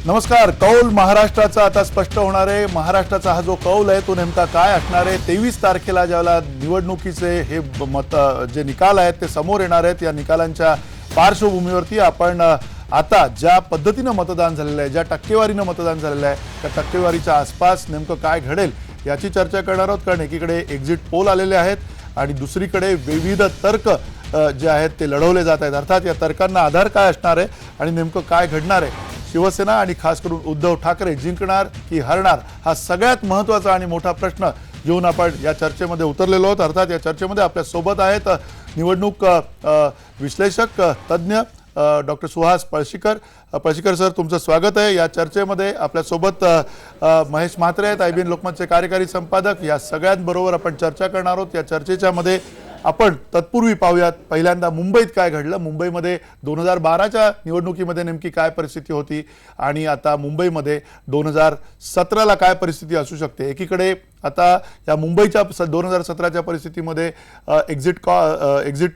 नमस्कार. कौल महाराष्ट्राचा आता स्पष्ट होणार आहे. महाराष्ट्राचा हा जो कौल आहे तो नेमका काय असणार आहे. 23 तारखेला ज्याला निवडणुकीचे हे जे निकाल आहेत ते समोर येणार आहेत. या निकालांच्या पार्श्वभूमीवरती आपण आता ज्या पद्धतीने मतदान झालेलं आहे, ज्या टक्केवारीने मतदान झालेलं आहे, त्या टक्केवारीच्या आसपास नेमकं काय घडेल याची चर्चा करणार आहोत. कारण एकीकडे एक्झिट पोल आलेले आहेत आणि दुसरीकडे विविध तर्क जे आहेत ते लढवले जात आहेत. अर्थात या तर्कांना आधार काय असणार आहे आणि नेमकं काय घडणार आहे. शिवसेना आणि खास करून उद्धव ठाकरे जिंकणार की हरणार हा सगळ्यात महत्त्वाचा आणि मोठा प्रश्न घेऊन आपण या चर्चेमध्ये उतरलेलो आहोत. अर्थात या चर्चेमध्ये आपल्या सोबत आहेत निवडणूक विश्लेषक तज्ज्ञ डॉक्टर सुहास पळशीकर. पळशीकर सर, तुमचं स्वागत आहे या चर्चेमध्ये. आपल्यासोबत महेश म्हात्रे आहेत, IBN लोकमतचे कार्यकारी संपादक. या सगळ्यांबरोबर आपण चर्चा करणार आहोत. या चर्चेच्या मध्ये आपण तत्पूर्वी पाहूयात पहिल्यांदा मुंबईत काय घडलं. मुंबईमध्ये 2012च्या निवडणुकीमध्ये नेमकी काय परिस्थिती होती आणि आता मुंबईमध्ये 2017ला काय परिस्थिती असू शकते. एकीकडे आता या मुंबईच्या 2017च्या परिस्थितीमध्ये एक्झिट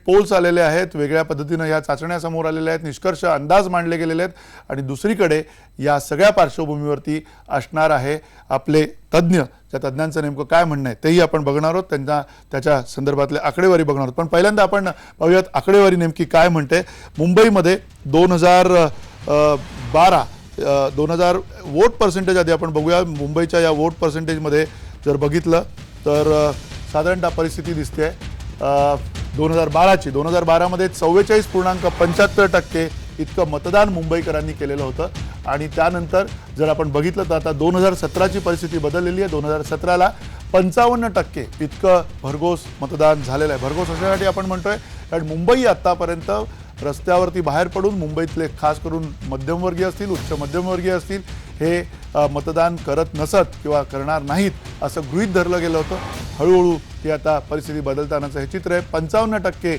पोल्स आलेले आहेत. वेगळ्या पद्धतीने या चाचण्या समोर आलेल्या आहेत, निष्कर्ष अंदाज मांडले गेलेले आहेत. आणि दुसरीकडे या सगळ्या पार्श्वभूमीवरती असणार आहे आपले तज्ज्ञ. त्या तज्ज्ञांचं नेमकं काय म्हणणं आहे तेही आपण बघणार आहोत. त्याच्या संदर्भातले आकडेवारी बघणार आहोत. पण पहिल्यांदा आपण पाहूयात आकडेवारी नेमकी काय म्हणते. मुंबईमध्ये 2012 वोट पर्सेंटेज आधी आपण बघूया. मुंबईच्या या वोट पर्सेंटेजमध्ये जर बघितलं तर साधारणतः परिस्थिती दिसते 2012ची. 2012मध्ये 44.75% इतकं मतदान मुंबईकरांनी केलेलं होतं. आणि त्यानंतर जर आपण बघितलं तर आता 2017ची परिस्थिती बदललेली आहे. 2017ला 55% इतकं भरघोस मतदान झालेलं आहे. भरघोस असण्यासाठी आपण म्हणतोय कारण मुंबई आत्तापर्यंत रस्त्यावरती बाहेर पडून मुंबईतले खास करून मध्यमवर्गीय असतील, उच्च मध्यमवर्गीय असतील, हे मतदान करत नसत किंवा करणार नाहीत असं गृहीत धरलं गेलं होतं. हळूहळू ही आता परिस्थिती बदलतानाचं हे चित्र आहे. 55%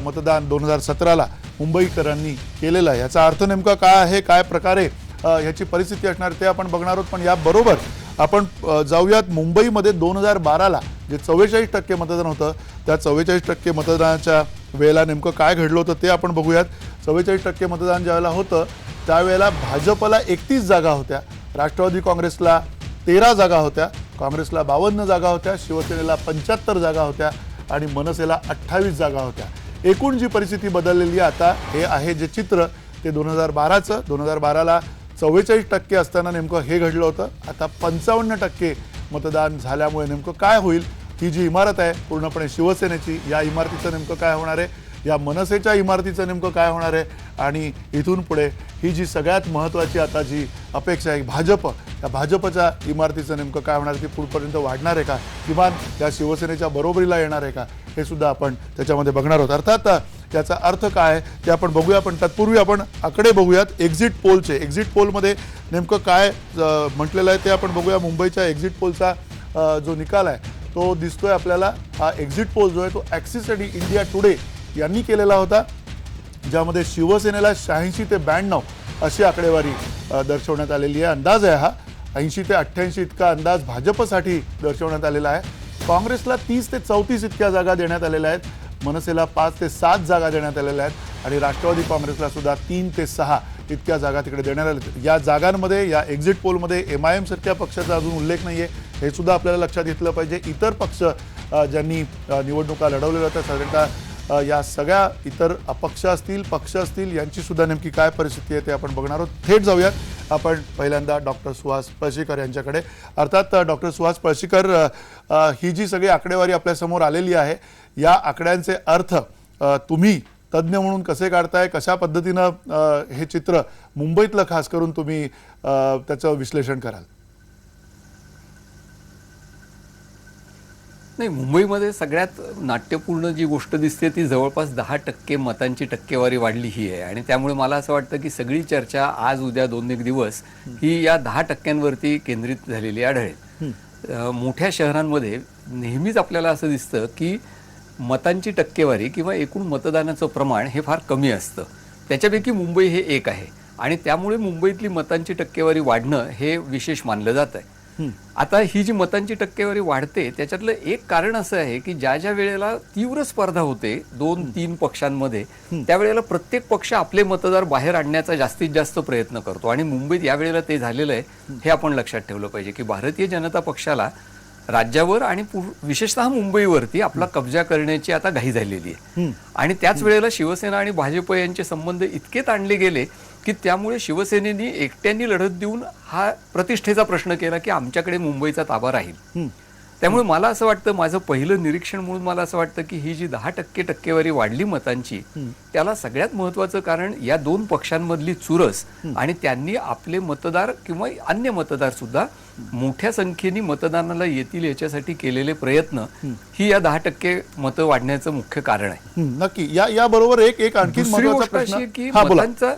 मतदान 2017ला मुंबईकरांनी केलेलं आहे. याचा अर्थ नेमका काय आहे, काय प्रकारे ह्याची परिस्थिती असणार ते आपण बघणार आहोत. पण याबरोबर आपण जाऊयात मुंबईमध्ये 2012ला जे 44% मतदान होतं त्या 44% मतदानाच्या वेळेला नेमकं काय घडलं होतं ते आपण बघूयात. 44% मतदान ज्यावेळेला होतं त्यावेळेला भाजपला 31 जागा होत्या, राष्ट्रवादी काँग्रेसला 13 जागा होत्या, काँग्रेसला 52 जागा होत्या, शिवसेनेला 75 जागा होत्या आणि मनसेला 28 जागा होत्या. एकूण जी परिस्थिती बदललेली आहे आता हे आहे जे चित्र ते 2012चं. 2012ला 44% असताना नेमकं हे घडलं होतं. आता 55% मतदान झाल्यामुळे नेमकं काय होईल. ही जी इमारत आहे पूर्णपणे शिवसेनेची, या इमारतीचं नेमकं काय होणार आहे, या मनसेच्या इमारतीचं नेमकं काय होणार आहे आणि इथून पुढे ही जी सगळ्यात महत्त्वाची आता जी अपेक्षा आहे भाजप, या भाजपच्या इमारतीचं नेमकं काय होणार, ती पुढपर्यंत वाढणार आहे का, किमान या शिवसेनेच्या बरोबरीला येणार आहे का, हे सुद्धा आपण त्याच्यामध्ये बघणार आहोत. अर्थात याचा अर्थ काय आहे ते आपण बघूया. पण तत्पूर्वी आपण आकडे बघूयात एक्झिट पोलचे. एक्झिट पोलमध्ये नेमकं काय म्हटलेलं आहे ते आपण बघूया. मुंबईच्या एक्झिट पोलचा जो निकाल आहे तो दिसतोय आपल्याला. हा एक्झिट पोल जो आहे तो ॲक्सिस आणि इंडिया टुडे यांनी केलेला होता, ज्यामध्ये शिवसेनेला 86 ते 92 अशी आकडेवारी दर्शवण्यात आलेली आहे. अंदाज आहे हा 80 ते 88 इतका अंदाज भाजपसाठी दर्शवण्यात आलेला आहे. काँग्रेसला 30 ते 34 इतक्या जागा देण्यात आलेल्या आहेत, मनसेला 5 ते 7 जागा देण्यात आलेल्या आहेत आणि राष्ट्रवादी काँग्रेसला सुद्धा 3 ते 6 इतक्या जागा तिकडे देण्यात आल्या. या जागांमध्ये या एक्झिट पोलमध्ये MIM सारख्या पक्षाचा अजून उल्लेख नाही आहे, हे सुद्धा आपल्याला लक्षात घेतलं पाहिजे. इतर पक्ष ज्यांनी निवडणुका लढवलेल्या होत्या साधारणतः या सगळ्या इतर अपक्ष असतील, पक्ष असतील, यांची सुद्धा नेमकी काय परिस्थिती आहे ते आपण बघणार आहोत. थेट जाऊयात आपण पहिल्यांदा डॉक्टर सुहास पळशीकर यांच्याकडे. अर्थात डॉक्टर सुहास पळशीकर, ही जी सगळी आकडेवारी आपल्यासमोर आलेली आहे या आकड्यांचे अर्थ तुम्ही तज्ज्ञ म्हणून कसे काढताय, कशा पद्धतीनं हे चित्र मुंबईतलं खास करून तुम्ही त्याचं विश्लेषण कराल. नाही, मुंबईमध्ये सगळ्यात नाट्यपूर्ण जी गोष्ट दिसते ती जवळपास 10% मतांची टक्केवारी वाढली ही आहे. आणि त्यामुळे मला असं वाटतं की सगळी चर्चा आज उद्या 2-1 दिवस ही या 10%वरती केंद्रित झालेली आढळेल. मोठ्या शहरांमध्ये नेहमीच आपल्याला असं दिसतं की मतांची टक्केवारी किंवा एकूण मतदानाचं प्रमाण हे फार कमी असतं. त्याच्यापैकी मुंबई हे एक आहे आणि त्यामुळे मुंबईतली मतांची टक्केवारी वाढणं हे विशेष मानलं जात आहे. आता ही जी मतांची टक्केवारी वाढते त्याच्यातलं एक कारण असं आहे की ज्या ज्या वेळेला तीव्र स्पर्धा होते 2-3 पक्षांमध्ये, त्यावेळेला प्रत्येक पक्ष आपले मतदार बाहेर आणण्याचा जास्तीत जास्त प्रयत्न करतो आणि मुंबईत यावेळेला ते झालेलं आहे हे आपण लक्षात ठेवलं पाहिजे की भारतीय जनता पक्षाला राज्यावर आणि विशेषतः मुंबईवरती आपला कब्जा करण्याची आता घाई झालेली आहे आणि त्याच वेळेला शिवसेना आणि भाजप यांचे संबंध इतके ताणले गेले की त्यामुळे शिवसेनेने एकट्यांनी लढत देऊन हा प्रतिष्ठेचा प्रश्न केला की आमच्याकडे मुंबईचा ताबा राहील. त्यामुळे मला असं वाटतं, माझं पहिलं निरीक्षण म्हणून मला असं वाटतं की ही जी 10% टक्केवारी वाढली मतांची, त्याला सगळ्यात महत्त्वाचं कारण या 2 पक्षांमधली चुरस आणि त्यांनी आपले मतदार किंवा अन्य मतदार सुद्धा मोठ्या संख्येने मतदानाला येतील याच्यासाठी केलेले प्रयत्न ही या 10% मतं वाढण्याचं मुख्य कारण आहे. नक्की. या बरोबर एक आणखी दुसरी महत्त्वाचा गोष्ट अशी आहे प्रश्न. की हा, बोला मतांचा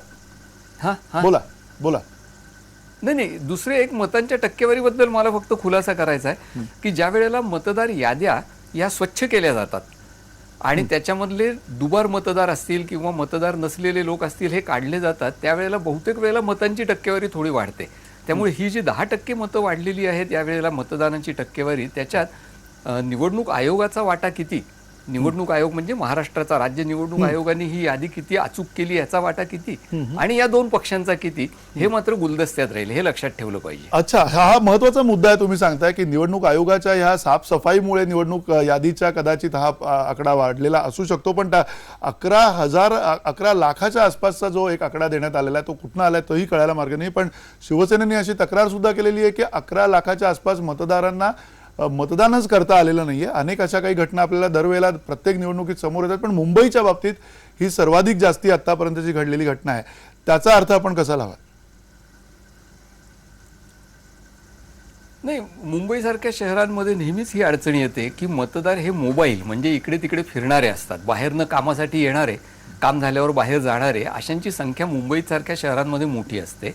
बोला. नाही, दुसरे एक मतांच्या टक्केवारीबद्दल मला फक्त खुलासा करायचा आहे की ज्या वेळेला मतदार याद्या या स्वच्छ केल्या जातात आणि त्याच्यामधले दुबार मतदार असतील किंवा मतदार नसलेले लोक असतील हे काढले जातात, त्यावेळेला बहुतेक वेळेला मतांची टक्केवारी थोडी वाढते. त्यामुळे ही जी 10% मतं वाढलेली आहेत यावेळेला मतदानाची टक्केवारी, त्याच्यात निवडणूक आयोगाचा वाटा किती, निवडणूक आयोग म्हणजे महाराष्ट्राचा राज्य निवडणूक आयोगाने ही यादी किती अचूक केली याचा वाटा किती आणि या 2 पक्षांचा किती, हे मात्र गुलदस्त्यात राहील, हे लक्षात ठेवलं पाहिजे. अच्छा, हा महत्वाचा मुद्दा आहे. तुम्ही सांगताय की निवडणूक आयोगाच्या ह्या साफसफाईमुळे निवडणूक यादीच्या कदाचित हा आकडा वाढलेला असू शकतो, पण 11 लाखाच्या आसपासचा जो एक आकडा देण्यात आलेला आहे तो कुठून आलाय तोही कळायला मार्ग नाही. पण शिवसेनेने अशी तक्रार सुद्धा केलेली आहे की 11 लाखाच्या आसपास मतदारांना मतदानच करता आलेलं नाहीये. अनेक अशा काही घटना आपल्याला दरवेळेला प्रत्येक निवडणुकीत समोर येतात, पण मुंबईच्या बाबतीत ही सर्वाधिक जास्ती आतापर्यंतची घडलेली घटना आहे. त्याचा अर्थ आपण कसा लावा? नाही, मुंबईसारख्या शहरांमध्ये नेहमीच ही अडचणी येते की मतदार हे मोबाईल म्हणजे इकडे तिकडे फिरणारे असतात, बाहेरनं कामासाठी येणारे, काम झाल्यावर बाहेर जाणारे, अशांची संख्या मुंबईसारख्या शहरांमध्ये मोठी असते.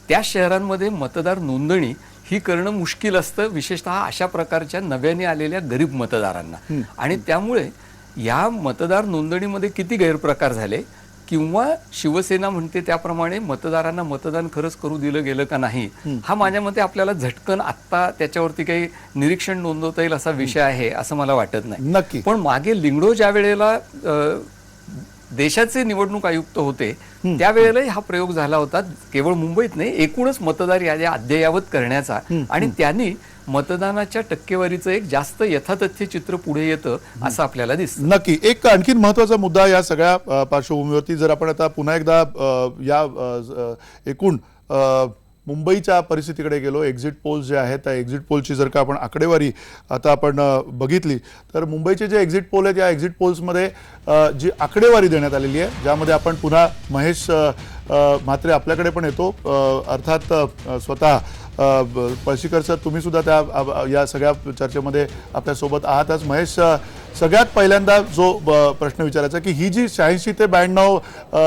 त्या शहरांमध्ये मतदार नोंदणी ही करणं मुश्किल असतं, विशेषतः अशा प्रकारच्या नव्याने आलेल्या गरीब मतदारांना. आणि त्यामुळे या मतदार नोंदणीमध्ये किती गैरप्रकार झाले किंवा शिवसेना म्हणते त्याप्रमाणे मतदारांना मतदान खरंच करू दिलं गेलं का नाही, हा माझ्या मते आपल्याला झटकन आत्ता त्याच्यावरती काही निरीक्षण नोंदवता येईल असा विषय आहे असं मला वाटत नाही. नक्की. पण मागे लिंगडो ज्या वेळेला देशाचे निवडणूक आयुक्त होते त्यावेळेलाही हा प्रयोग झाला होता, केवळ मुंबईत नाही, एकूणच मतदार याद्या अद्ययावत करण्याचा, आणि त्यांनी मतदानाच्या टक्केवारीचं एक जास्त यथातथ्य चित्र पुढे येतं असं आपल्याला दिसतं. नक्की. एक आणखीन महत्वाचा मुद्दा या सगळ्या पार्श्वभूमीवरती जर आपण आता पुन्हा एकदा या एकूण मुंबईच्या परिस्थितीकडे गेलो, एक्झिट पोल्स जे आहेत त्या एक्झिट पोलची जर का आपण आकडेवारी आता आपण बघितली तर मुंबईचे जे एक्झिट पोल आहेत या एक्झिट पोल्समध्ये जी आकडेवारी देण्यात आलेली आहे, ज्यामध्ये आपण पुन्हा महेश म्हात्रे आपल्याकडे पण येतो, अर्थात स्वतः पळशीकर सर तुम्ही सुद्धा त्या या सगळ्या चर्चेमध्ये आपल्यासोबत आहातच. महेश, सगळ्यात पहिल्यांदा जो प्रश्न विचारायचा की ही जी 86 ते 92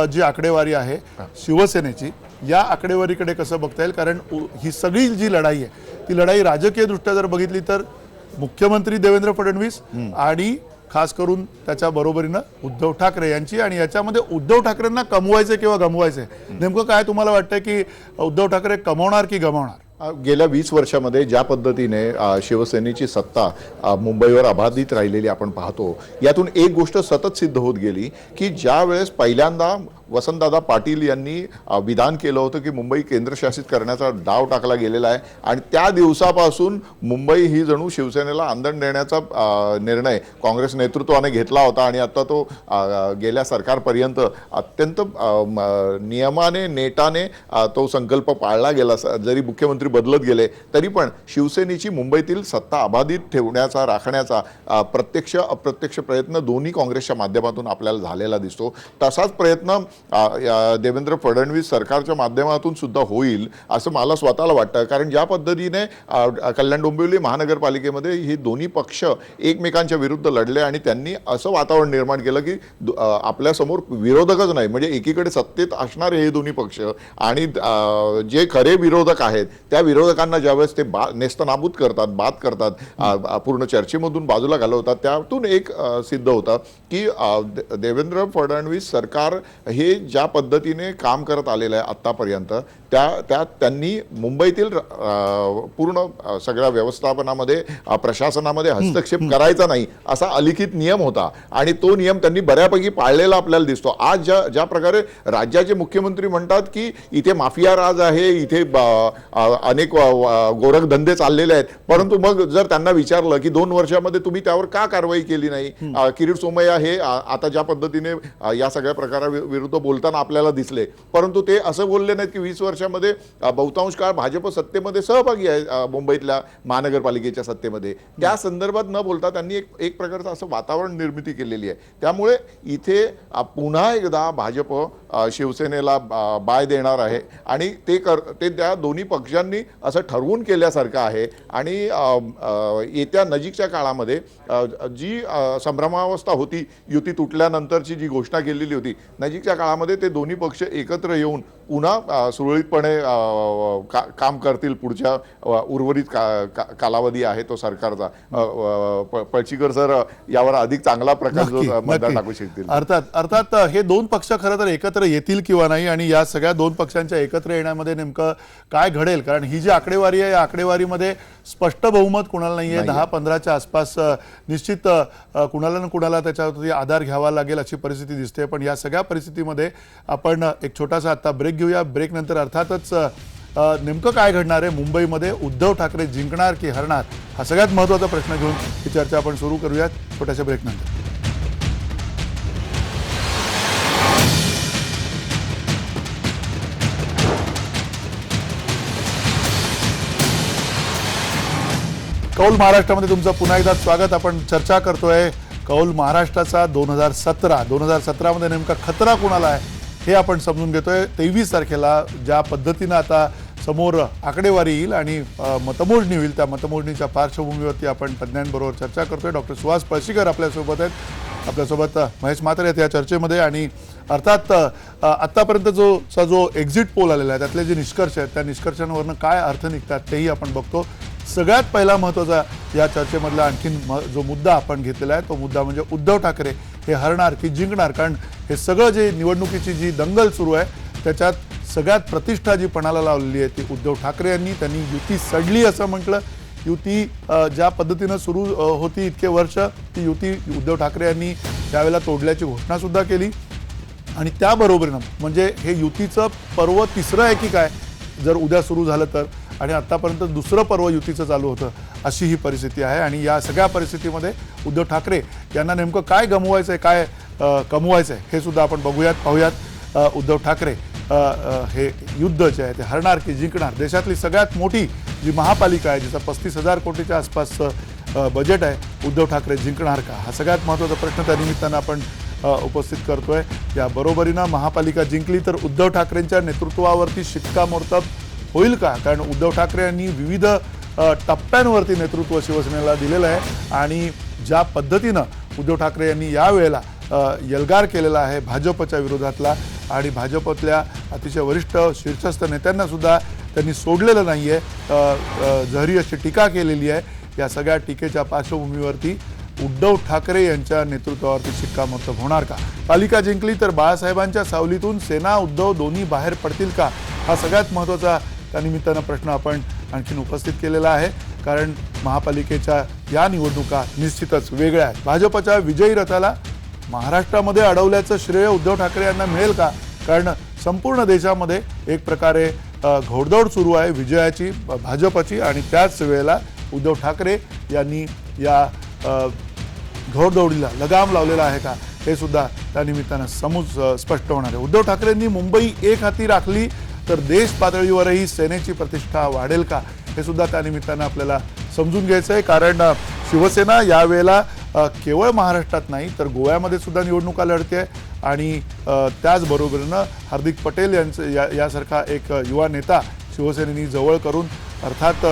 जी आकडेवारी आहे शिवसेनेची, या आकडेवारीकडे कसं बघता येईल? कारण ही सगळी जी लढाई आहे ती लढाई राजकीय दृष्ट्या जर बघितली तर मुख्यमंत्री देवेंद्र फडणवीस आणि खास करून त्याच्या बरोबरीनं उद्धव ठाकरे यांची, आणि याच्यामध्ये उद्धव ठाकरेंना कमवायचे किंवा गमवायचे, नेमकं काय तुम्हाला वाटतं की उद्धव ठाकरे कमवणार की गमावणार? गेल्या 20 वर्षामध्ये ज्या पद्धतीने शिवसेनेची सत्ता मुंबईवर अबाधित राहिलेली आपण पाहतो, यातून एक गोष्ट सतत सिद्ध होत गेली की ज्या वेळेस पहिल्यांदा वसंतदादा पाटील यांनी विधान केलं होतं की मुंबई केंद्रशासित करण्याचा डाव टाकला गेलेला आहे, आणि त्या दिवसापासून मुंबई ही जणू शिवसेनेला आंदण देण्याचा निर्णय काँग्रेस नेतृत्वाने घेतला होता, आणि आता तो गेल्या सरकारपर्यंत अत्यंत नियमाने नेटाने तो संकल्प पाळला गेला. जरी मुख्यमंत्री बदलत गेले तरी पण शिवसेनेची मुंबईतील सत्ता अबाधित ठेवण्याचा, राखण्याचा प्रत्यक्ष अप्रत्यक्ष प्रयत्न दोन्ही काँग्रेसच्या माध्यमातून आपल्याला झालेला दिसतो. तसाच प्रयत्न देवेंद्र फडणवीस सरकारच्या माध्यमातून सुद्धा होईल असं मला स्वतःला वाटतं. कारण ज्या पद्धतीने कल्याण डोंबिवली महानगरपालिकेमध्ये हे दोन्ही पक्ष एकमेकांच्या विरुद्ध लढले आणि त्यांनी असं वातावरण निर्माण केलं की आपल्यासमोर विरोधकच नाही, म्हणजे एकीकडे सत्तेत असणारे हे दोन्ही पक्ष आणि जे खरे विरोधक आहेत त्या त्या विरोधकांना ज्यावेळेस ते नेस्तनाबूत करतात, बाद करतात, पूर्ण चर्चेमधून बाजूला घालवतात, त्यातून एक सिद्ध होतं की देवेंद्र फडणवीस सरकार हे ज्या पद्धतीने काम करत आलेलं आहे आत्तापर्यंत, त्यात त्यांनी मुंबईतील पूर्ण सगळ्या व्यवस्थापनामध्ये, प्रशासनामध्ये हस्तक्षेप करायचा नाही असा अलिखित नियम होता आणि तो नियम त्यांनी बऱ्यापैकी पाळलेला आपल्याला दिसतो. आज ज्या प्रकारे राज्याचे मुख्यमंत्री म्हणतात की इथे माफिया राज आहे, इथे अनेक गोरखधंदे चाललेले आहेत, परंतु मग जर त्यांना विचारलं की 2 वर्षामध्ये तुम्ही त्यावर का कारवाई केली नाही, किरीट सोमय्या हे आता ज्या पद्धतीने या सगळ्या प्रकाराविरुद्ध बोलताना आपल्याला दिसले, परंतु ते असं बोलले नाहीत की 20 वर्षामध्ये बहुतांश काळ भाजप सत्तेमध्ये सहभागी आहे, मुंबईतल्या महानगरपालिकेच्या सत्तेमध्ये. त्या संदर्भात न बोलता त्यांनी एक प्रकारचं असं वातावरण निर्मिती केलेली आहे. त्यामुळे इथे पुन्हा एकदा भाजप शिवसेनेला बाय देणार आहे आणि ते त्या दोन्ही पक्षांनी असं ठरवून केल्यासारखं आहे आणि येत्या नजीकच्या काळामध्ये जी संभ्रमावस्था होती युती तुटल्यानंतरची, जी घोषणा केलेली होती, नजीकच्या काळामध्ये ते दोन्ही पक्ष एकत्र येऊन पुन्हा सुरळीतपणे काम करतील. पुढच्या उर्वरित कालावधी आहे तो सरकारचा. पळशीकर सर यावर अधिक चांगला प्रकार मतदार टाकू शकतील. अर्थात हे दोन पक्ष खरं तर एकत्र येतील किंवा नाही आणि या सगळ्या दोन पक्षांच्या एकत्र येण्यामध्ये नेमकं काय घडेल, कारण ही जी आकडेवारी आहे या आकडेवारीमध्ये स्पष्ट बहुमत कुणाला नाहीये. 10-15च्या आसपास निश्चित कुणाला ना कुणाला त्याच्यावरती आधार घ्यावा लागेल अशी परिस्थिती दिसते. पण या सगळ्या परिस्थितीमध्ये आपण एक छोटासा आता ब्रेक घेऊया. ब्रेक नंतर अर्थातच नेमकं काय घडणार आहे मुंबईमध्ये, उद्धव ठाकरे जिंकणार की हरणार, हा सगळ्यात महत्त्वाचा प्रश्न घेऊन ही चर्चा आपण सुरू करूयात छोट्याशा ब्रेक नंतर. कौल महाराष्ट्रामध्ये तुमचं पुन्हा एकदा स्वागत. आपण चर्चा करतोय कौल महाराष्ट्राचा 2017 मध्ये नेमका खतरा कुणाला आहे हे आपण समजून घेतोय. 23 तारखेला ज्या पद्धतीनं आता समोर आकडेवारी येईल आणि मतमोजणी होईल, त्या मतमोजणीच्या पार्श्वभूमीवरती आपण तज्ज्ञांबरोबर चर्चा करतोय. डॉक्टर सुहास पळशीकर आपल्यासोबत आहेत, आपल्यासोबत महेश म्हात्रे आहेत या चर्चेमध्ये. आणि अर्थात आत्तापर्यंत जो एक्झिट पोल आलेला आहे त्यातले जे निष्कर्ष आहेत त्या निष्कर्षांवरनं काय अर्थ निघतात तेही आपण बघतो. सगळ्यात पहिला महत्त्वाचा या चर्चेमधला आणखीन जो मुद्दा आपण घेतलेला आहे तो मुद्दा म्हणजे उद्धव ठाकरे हे हरणार की जिंकणार. कारण हे सगळं जे निवडणुकीची जी दंगल सुरू आहे त्याच्यात सगळ्यात प्रतिष्ठा जी पणाला लावलेली आहे ती उद्धव ठाकरे यांनी. त्यांनी युती सडली असं म्हटलं. युती ज्या पद्धतीनं सुरू होती इतके वर्ष, ती युती उद्धव ठाकरे यांनी त्यावेळेला तोडल्याची घोषणासुद्धा केली आणि त्याबरोबरीनं म्हणजे हे युतीचं पर्व तिसरं आहे की काय जर उद्या सुरू झालं तर, आणि आत्तापर्यंत दुसरं पर्व युतीचं चालू होतं अशी ही परिस्थिती आहे. आणि या सगळ्या परिस्थितीमध्ये उद्धव ठाकरे यांना नेमकं काय गमवायचं आहे, काय कमवायचं आहे हे सुद्धा आपण पाहूयात. उद्धव ठाकरे हे युद्ध जे आहे ते हरणार की जिंकणार. देशातली सगळ्यात मोठी जी महापालिका आहे जिचा 35,000 कोटीच्या आसपास बजेट आहे, उद्धव ठाकरे जिंकणार का, हा सगळ्यात महत्त्वाचा प्रश्न त्या निमित्तानं आपण उपस्थित करतोय. या बरोबरीनं महापालिका जिंकली तर उद्धव ठाकरेंच्या नेतृत्वावरती शिक्कामोर्तब होईल का, कारण उद्धव ठाकरे यांनी विविध टप्प्यांवरती नेतृत्व शिवसेनेला दिलेलं आहे आणि ज्या पद्धतीनं उद्धव ठाकरे यांनी यावेळेला एल्गार केलेला आहे भाजपच्या विरोधातला आणि भाजपतल्या अतिशय वरिष्ठ शीर्षस्थ नेत्यांना सुद्धा त्यांनी सोडलेलं नाही आहे, जहरी अशी टीका केलेली आहे. या सगळ्या टीकेच्या पार्श्वभूमीवरती उद्धव ठाकरे यांच्या नेतृत्वावरती शिक्कामोर्तब होणार का. पालिका जिंकली तर बाळासाहेबांच्या सावलीतून सेना उद्धव दोन्ही बाहेर पडतील का, हा सगळ्यात महत्त्वाचा त्यानिमित्तानं प्रश्न आपण आणखीन उपस्थित केलेला आहे. कारण महापालिकेच्या या निवडणुका निश्चितच वेगळ्या आहेत. भाजपच्या विजयी रथाला महाराष्ट्रामध्ये अडवल्याचं श्रेय उद्धव ठाकरे यांना मिळेल का, कारण संपूर्ण देशामध्ये एक प्रकारे घोडदौड सुरू आहे विजयाची भाजपची आणि त्याच वेळेला उद्धव ठाकरे यांनी या घोडदौडीला लगाम लावलेला आहे का हे सुद्धा त्यानिमित्तानं स्पष्ट होणार आहे. उद्धव ठाकरेंनी मुंबई एक हाती राखली तर देश पातळीवरही सेनेची प्रतिष्ठा वाढेल का हे सुद्धा त्यानिमित्तानं आपल्याला समजून घ्यायचं आहे. कारण शिवसेना यावेळेला केवळ महाराष्ट्रात नाही तर गोव्यामध्ये सुद्धा निवडणुका लढते आणि त्याचबरोबरीनं हार्दिक पटेल यांचं यासारखा एक युवा नेता शिवसेनेनी जवळ करून अर्थात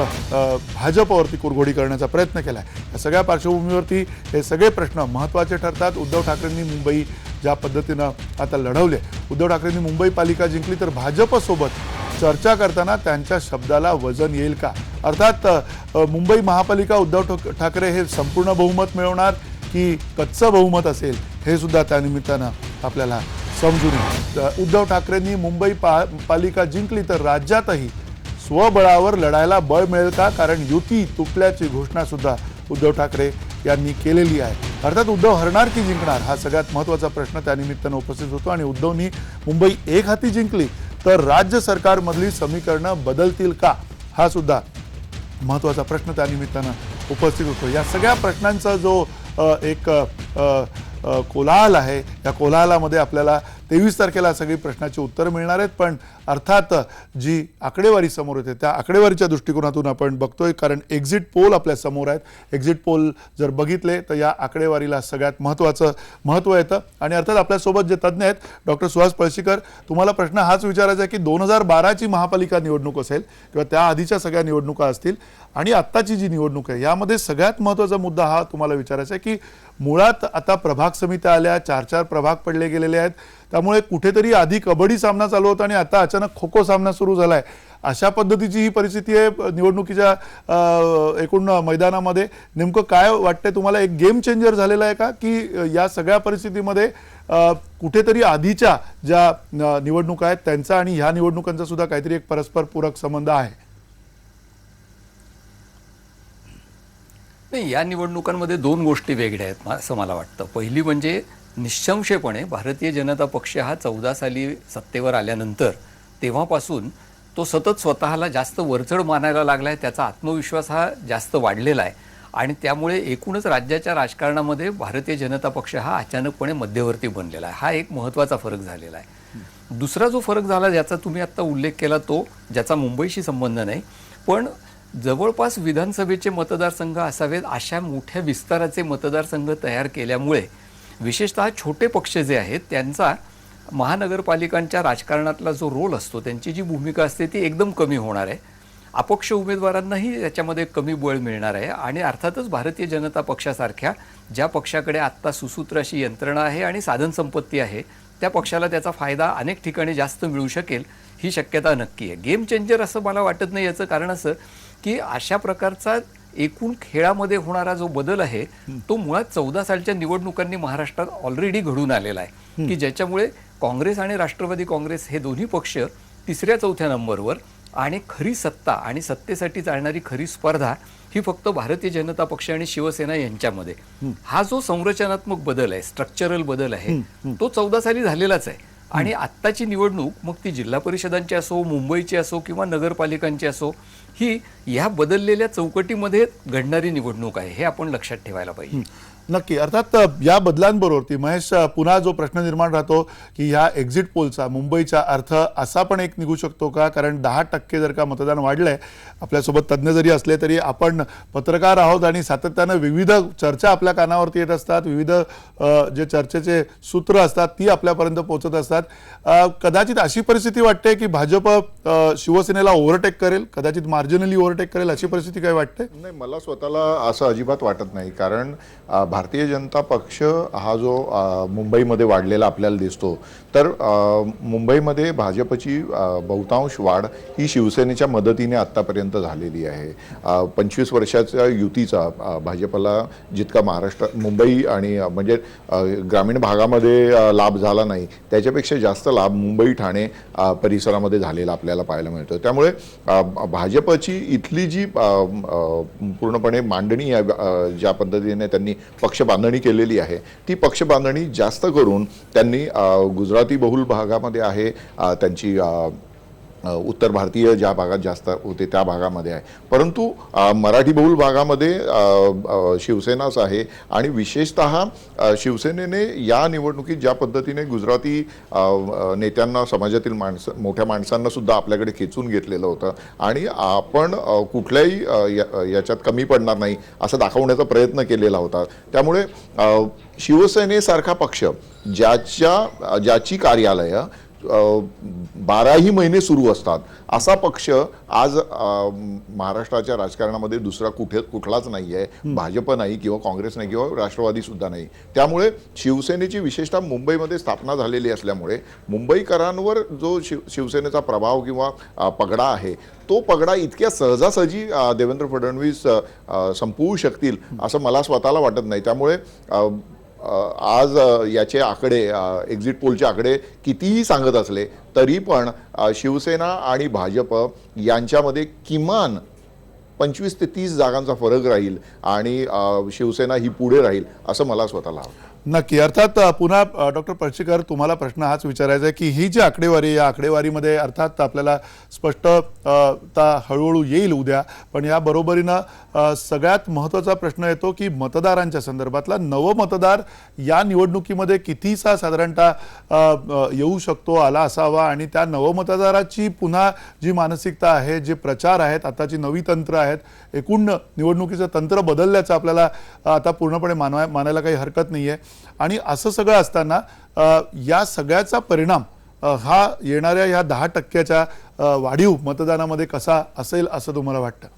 भाजपवरती कुरघोडी करण्याचा प्रयत्न केला आहे. या सगळ्या पार्श्वभूमीवरती हे सगळे प्रश्न महत्त्वाचे ठरतात. उद्धव ठाकरेंनी मुंबई ज्या पद्धतीनं आता लढवले, उद्धव ठाकरेंनी मुंबई पालिका जिंकली, तर भाजपसोबत चर्चा करताना त्यांच्या शब्दाला वजन येईल का? अर्थात मुंबई महापालिका उद्धव ठाकरे हे संपूर्ण बहुमत मिळवणार की कच्चं बहुमत असेल, हे सुद्धा त्यानिमित्तानं आपल्याला समजून येईल. उद्धव ठाकरेंनी मुंबई पालिका जिंकली तर राज्यातही स्वबळावर लढायला बळ मिळेल का? कारण युती तुटल्याची घोषणा सुद्धा उद्धव ठाकरे यांनी केलेली आहे. अर्थात उद्धव हरणार की जिंकणार, हा सगळ्यात महत्त्वाचा प्रश्न त्यानिमित्तानं उपस्थित होतो. आणि उद्धवनी मुंबई एक हाती जिंकली तर राज्य सरकारमधली समीकरणं बदलतील का, हा सुद्धा महत्त्वाचा प्रश्न त्यानिमित्तानं उपस्थित होतो. या सगळ्या प्रश्नांचा जो एक कोलाहल आहे, या कोलाहलामध्ये आपल्याला 23 तारखेला सगळी प्रश्नाची उत्तरं मिळणार आहेत. पण अर्थात जी आकडेवारी समोर येते त्या आकडेवारीच्या दृष्टिकोनातून आपण बघतोय, कारण एक्झिट पोल आपल्या समोर आहेत. एक्झिट पोल जर बघितले तर या आकडेवारीला सगळ्यात महत्त्वाचं महत्त्व येतं. आणि अर्थात आपल्यासोबत जे तज्ज्ञ आहेत, डॉक्टर सुहास पळशीकर, तुम्हाला प्रश्न हाच विचारायचा आहे की 2012ची महापालिका निवडणूक असेल किंवा त्या आधीच्या सगळ्या निवडणुका असतील आणि आत्ताची जी निवडणूक आहे, यामध्ये सगळ्यात महत्त्वाचा मुद्दा हा तुम्हाला विचारायचा आहे की मुळात आता प्रभाग समित्या आल्या, 4-4 प्रभाग पडले गेलेले आहेत. त्यामुळे कुठेतरी आधी कबड्डी सामना चालू होता आणि आता अचानक खो खो सामना सुरू झाला आहे. अशा पद्धतीची ही परिस्थिती आहे निवडणुकीच्या एकूण मैदानामध्ये. नेमकं काय वाटतंय तुम्हाला? एक गेम चेंजर झालेला आहे का, की या सगळ्या परिस्थितीमध्ये कुठेतरी आधीच्या ज्या निवडणुका आहेत त्यांचा आणि ह्या निवडणुकांचा सुद्धा काहीतरी एक परस्पर पूरक संबंध आहे? नाही, या निवडणुकांमध्ये दोन गोष्टी वेगळ्या आहेत असं मला वाटतं. पहिली म्हणजे निःसंशयपणे भारतीय जनता पक्ष हा 14 साली सत्तेवर आल्यानंतर तेव्हापासून तो सतत स्वतःला जास्त वरचढ मानायला लागला आहे. त्याचा आत्मविश्वास हा जास्त वाढलेला आहे आणि त्यामुळे एकूणच राज्याच्या राजकारणामध्ये भारतीय जनता पक्ष हा अचानकपणे मध्यवर्ती बनलेला आहे. हा एक महत्त्वाचा फरक झालेला आहे. दुसरा जो फरक झाला ज्याचा तुम्ही आत्ता उल्लेख केला, तो ज्याचा मुंबईशी संबंध नाही, पण जवळपास विधानसभेचे मतदारसंघ असावेत अशा मोठ्या विस्ताराचे मतदारसंघ तयार केल्यामुळे विशेषतः छोटे पक्ष जे आहेत त्यांचा महानगरपालिकांच्या राजकारणातला जो रोल असतो, त्यांची जी भूमिका असते ती एकदम कमी होणार आहे. अपक्ष उमेदवारांनाही याच्यामध्ये कमी बळ मिळणार आहे आणि अर्थातच भारतीय जनता पक्षासारख्या ज्या पक्षाकडे आत्ता सुसूत्र अशी यंत्रणा आहे आणि साधनसंपत्ती आहे, त्या पक्षाला त्याचा फायदा अनेक ठिकाणी जास्त मिळू शकेल, ही शक्यता नक्की आहे. गेम चेंजर असं मला वाटत नाही. याचं कारण असं की अशा प्रकारचा एकूण खेळामध्ये होणारा जो बदल आहे तो मुळात 14 सालच्या निवडणुकांनी महाराष्ट्रात ऑलरेडी घडून आलेला आहे, की ज्याच्यामुळे काँग्रेस आणि राष्ट्रवादी काँग्रेस हे दोन्ही पक्ष 3ऱ्या-4थ्या नंबरवर आणि खरी सत्ता आणि सत्तेसाठी चालणारी खरी स्पर्धा ही फक्त भारतीय जनता पक्ष आणि शिवसेना यांच्यामध्ये. हा जो संरचनात्मक बदल आहे, स्ट्रक्चरल बदल आहे, तो 14 साली झालेलाच आहे. आणि आत्ताची निवडणूक मग ती जिल्हा परिषदांची असो, मुंबईची असो किंवा नगरपालिकांची असो, ही ह्या बदललेल्या चौकटीमध्ये घडणारी निवडणूक आहे, हे आपण लक्षात ठेवायला पाहिजे. नक्की. अर्थात या बदलांबरोबर ती महेश, पुन्हा जो प्रश्न निर्माण राहतो की ह्या एक्झिट पोलचा मुंबईचा अर्थ असा पण एक निघू शकतो का? कारण 10% जर का मतदान वाढलंय, आपल्यासोबत तज्ज्ञ जरी असले तरी आपण पत्रकार आहोत आणि सातत्यानं विविध चर्चा आपल्या कानावरती येत असतात, विविध जे चर्चेचे सूत्र असतात ती आपल्यापर्यंत पोहोचत असतात. कदाचित अशी परिस्थिती वाटते की भाजप शिवसेनेला ओव्हरटेक करेल, कदाचित मार्जिनली ओव्हरटेक करेल, अशी परिस्थिती काय वाटते? नाही, मला स्वतःला असं अजिबात वाटत नाही. कारण भारतीय जनता पक्ष हा जो मुंबईमध्ये वाढलेला आपल्याला दिसतो, तर मुंबईमध्ये भाजपची बहुतांश वाढ ही शिवसेनेच्या मदतीने आत्तापर्यंत झालेली आहे. 25 वर्षाच्या युतीचा भाजपला जितका मुंबई आणि म्हणजे ग्रामीण भागामध्ये लाभ झाला नाही, त्याच्यापेक्षा जास्त लाभ मुंबई ठाणे परिसरामध्ये झालेला आपल्याला पाहायला मिळतो. त्यामुळे भाजपची इथली जी पूर्णपणे मांडणी ज्या पद्धतीने त्यांनी पक्ष बांधणी केलेली आहे, ती पक्ष बांधणी जास्त करून त्यांनी गुजराती बहुल भागामध्ये आहे, त्यांची उत्तर भारतीय ज्या भागात जास्त होते त्या भागामध्ये आहे, परंतु मराठी बहुल भागामध्ये शिवसेनाच आहे. आणि विशेषतः शिवसेनेने या निवडणुकीत ज्या पद्धतीने गुजराती नेत्यांना, समाजातील मोठ्या माणसांना सुद्धा आपल्याकडे खेचून घेतलेलं होतं आणि आपण कुठल्याही याच्यात कमी पडणार नाही असं दाखवण्याचा प्रयत्न केलेला होता. त्यामुळे शिवसेनेसारखा पक्ष ज्याची कार्यालयं 12ही महिने सुरू असतात असा पक्ष आज महाराष्ट्राच्या राजकारणामध्ये दुसरा कुठलाच नाही आहे. भाजप नाही किंवा काँग्रेस नाही किंवा राष्ट्रवादी सुद्धा नाही. त्यामुळे शिवसेनेची विशेषतः मुंबईमध्ये स्थापना झालेली असल्यामुळे मुंबईकरांवर जो शिवसेनेचा प्रभाव किंवा पगडा आहे तो पगडा इतक्या सहजासहजी देवेंद्र फडणवीस संपवू शकतील असं मला स्वतःला वाटत नाही. त्यामुळे आज याचे आकडे एक्झिट पोलचे आकडे कितीही सांगत असले तरी पण शिवसेना आणि भाजप यांच्यामध्ये किमान 25 ते 30 जागांचा फरक राहील आणि शिवसेना ही पुढे राहील असं मला स्वतःला वाटतं. नक्की. अर्थात पुन्हा डॉक्टर पळशीकर तुम्हाला प्रश्न हाच विचारायचा आहे की ही जी आकडेवारी, या आकडेवारीमध्ये अर्थात आपल्याला स्पष्टता हळूहळू येईल उद्या, पण या बरोबरीनं सगळ्यात महत्त्वाचा प्रश्न येतो की मतदारांच्या संदर्भातला नवमतदार या निवडणुकीमध्ये कितीसा साधारणतः येऊ शकतो, आला असावा, आणि त्या नवमतदाराची पुन्हा जी मानसिकता आहे, जे प्रचार आहेत, आताची नवी तंत्र आहेत, एकूण निवडणुकीचं तंत्र बदलल्याचं आपल्याला आता पूर्णपणे मानायला काही हरकत नाही आहे. आणि असं सगळं असताना या सगळ्याचा परिणाम हा येणाऱ्या ह्या 10% वाढीव मतदानामध्ये कसा असेल असं तुम्हाला वाटतं?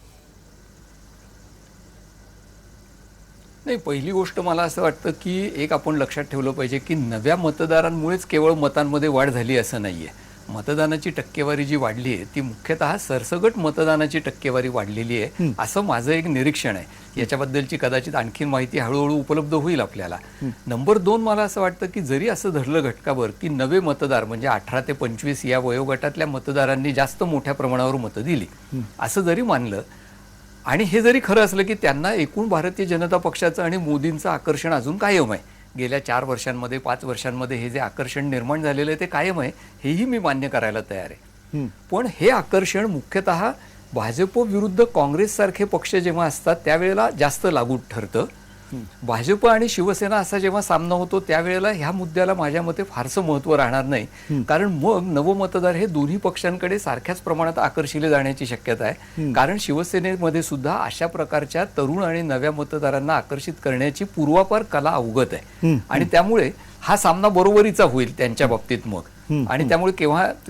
नाही, पहिली गोष्ट मला असं वाटतं की एक आपण लक्षात ठेवलं पाहिजे की नव्या मतदारांमुळेच केवळ मतांमध्ये वाढ झाली असं नाही आहे. मतदानाची टक्केवारी जी वाढली आहे ती मुख्यतः सरसगट मतदानाची टक्केवारी वाढलेली आहे असं माझं एक निरीक्षण आहे. याच्याबद्दलची कदाचित आणखीन माहिती हळूहळू उपलब्ध होईल आपल्याला. नंबर 2, मला असं वाटतं की जरी असं धरलं घटकाभर की नवे मतदार म्हणजे 18 ते 25 या वयोगटातल्या मतदारांनी जास्त मोठ्या प्रमाणावर मतं दिली असं जरी मानलं आणि हे जरी खरं असलं की त्यांना एकूण भारतीय जनता पक्षाचं आणि मोदींचं आकर्षण अजून कायम आहे, गेल्या 4 वर्षांमध्ये 5 वर्षांमध्ये हे जे आकर्षण निर्माण झालेलं आहे ते कायम आहे, हेही मी मान्य करायला तयार आहे. पण हे आकर्षण मुख्यतः भाजप विरुद्ध काँग्रेस सारखे पक्ष जेव्हा असतात त्यावेळेला जास्त लागू ठरतं. भाजप आणि शिवसेना असा जेव्हा सामना होतो त्यावेळेला ह्या मुद्द्याला माझ्या मते फारसं महत्त्व राहणार नाही, कारण मग नवमतदार हे दोन्ही पक्षांकडे सारख्याच प्रमाणात आकर्षिले जाण्याची शक्यता आहे. कारण शिवसेनेमध्ये सुद्धा अशा प्रकारच्या तरुण आणि नव्या मतदारांना आकर्षित करण्याची पूर्वापार कला अवगत आहे आणि त्यामुळे हा सामना बरोबरीचा होईल त्यांच्या बाबतीत मग. आणि त्यामुळे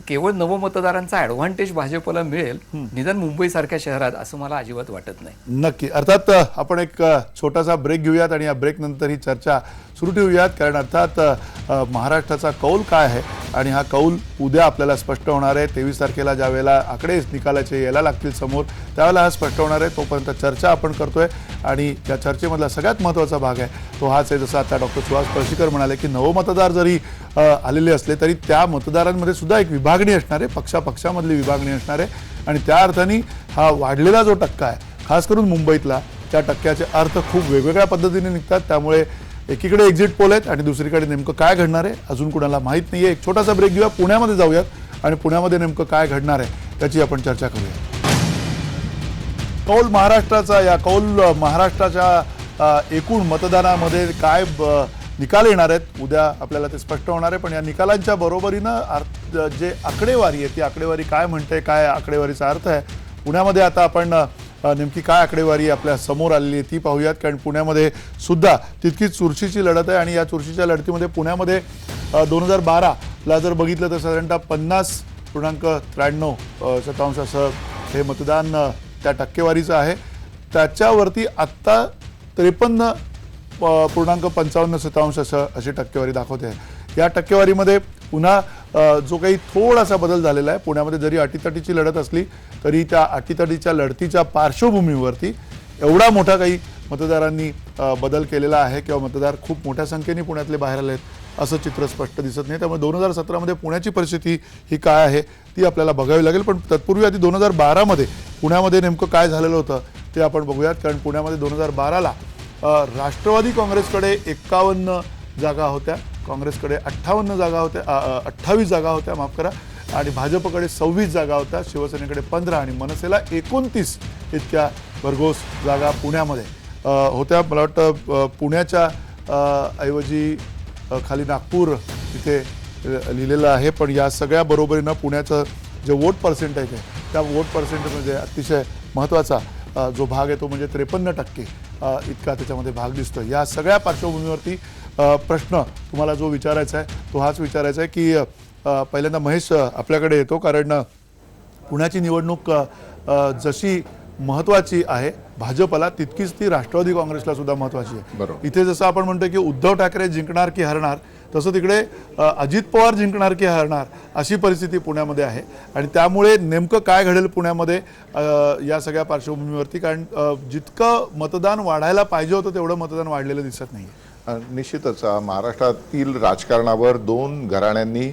केवळ नवमतदारांचा ॲडव्हान्टेज भाजपला मिळेल निदान मुंबईसारख्या शहरात असं मला अजिबात वाटत नाही. नक्की. अर्थात आपण एक छोटासा ब्रेक घेऊयात आणि या ब्रेक नंतर ही चर्चा सुरू ठेवूयात, कारण अर्थात महाराष्ट्राचा कौल काय आहे आणि हा कौल उद्या आपल्याला स्पष्ट होणार आहे. 23 तारखेला ज्या वेळेला आकडे निकालाचे यायला लागतील समोर त्यावेळेला हा स्पष्ट होणार आहे. तोपर्यंत चर्चा आपण करतोय आणि या चर्चेमधला सगळ्यात महत्त्वाचा भाग आहे तो हाच आहे, जसं आता डॉक्टर सुहास पळशीकर म्हणाले की नवमतदार जरी आलेले असले तरी त्या मतदारांमध्ये सुद्धा एक विभागणी असणार आहे, पक्षापक्षामधली विभागणी असणार आहे आणि त्या अर्थाने हा वाढलेला जो टक्का आहे खास करून मुंबईतला, त्या टक्क्याचे अर्थ खूप वेगवेगळ्या पद्धतीने निघतात. त्यामुळे एकीकडे एक्झिट पोल आहेत आणि दुसरीकडे नेमकं काय घडणार आहे अजून कुणाला माहीत नाही आहे. एक छोटासा ब्रेक घेऊया, पुण्यामध्ये जाऊयात आणि पुण्यामध्ये नेमकं काय घडणार आहे त्याची आपण चर्चा करूया. कौल महाराष्ट्राचा, या कौल महाराष्ट्राच्या एकूण मतदानामध्ये काय निकाल येणार आहेत उद्या आपल्याला ते स्पष्ट होणार आहे. पण या निकालांच्या बरोबरीनं जे आकडेवारी आहे ती आकडेवारी काय म्हणते, काय आकडेवारीचा अर्थ आहे, पुण्यामध्ये आता आपण नेमकी काय आकडेवारी आपल्या समोर आलेली आहे ती पाहूयात. कारण पुण्यामध्ये सुद्धा तितकीच चुरशीची लढत आहे आणि या चुरशीच्या लढतीमध्ये पुण्यामध्ये 2012ला जर बघितलं तर साधारणतः 50.93% असं हे मतदान त्या टक्केवारीचं आहे. त्याच्यावरती आत्ता 53.55% अशी टक्केवारी दाखवते आहे. या टक्केवारीमध्ये पुन्हा जो काही थोडासा बदल झालेला आहे, पुण्यामध्ये जरी अटीतटीची लढत असली तरी त्या अटीतटीच्या लढतीच्या पार्श्वभूमीवरती एवढा मोठा काही मतदारांनी बदल केलेला आहे किंवा मतदार खूप मोठ्या संख्येने पुण्यातले बाहेर आले आहेत असं चित्र स्पष्ट दिसत नाही. त्यामुळे 2017मध्ये पुण्याची परिस्थिती ही काय आहे ती आपल्याला बघावी लागेल. पण तत्पूर्वी आधी 2012मध्ये पुण्यामध्ये नेमकं काय झालेलं होतं ते आपण बघूयात. कारण पुण्यामध्ये 2012ला राष्ट्रवादी काँग्रेसकडे 51 जागा होत्या, काँग्रेसकडे 28 जागा होत्या माफ करा, आणि भाजपकडे 26 जागा होत्या, शिवसेनेकडे 15 आणि मनसेला 29 इतक्या भरघोस जागा पुण्यामध्ये होत्या. मला वाटतं पुण्याच्या ऐवजी खाली नागपूर इथे लिहिलेलं आहे. पण या सगळ्या बरोबरीनं पुण्याचं जे वोट पर्सेंटेज आहे त्या वोट पर्सेंटेजमध्ये अतिशय महत्त्वाचा जो भाग आहे तो म्हणजे 53% इतका त्याच्यामध्ये भाग दिसतो. या सगळ्या पार्श्वभूमीवरती प्रश्न तुम्हाला जो विचारायचा आहे तो हाच विचारायचा आहे की पहिल्यांदा महेश आपल्याकडे येतो, कारण पुण्याची निवडणूक जशी महत्त्वाची आहे भाजपला, तितकीच ती राष्ट्रवादी काँग्रेसला सुद्धा महत्त्वाची आहे. बरोबर. इथे जसं आपण म्हणतो की उद्धव ठाकरे जिंकणार की हरणार, तसं तिकडे अजित पवार जिंकणार की हरणार अशी परिस्थिती पुण्यामध्ये आहे. आणि त्यामुळे नेमकं काय घडेल पुण्यामध्ये या सगळ्या पार्श्वभूमीवरती, कारण जितकं मतदान वाढायला पाहिजे होतं तेवढं मतदान वाढलेलं दिसत नाही. निश्चितच महाराष्ट्रातील राजकारणावर दोन घराण्यांनी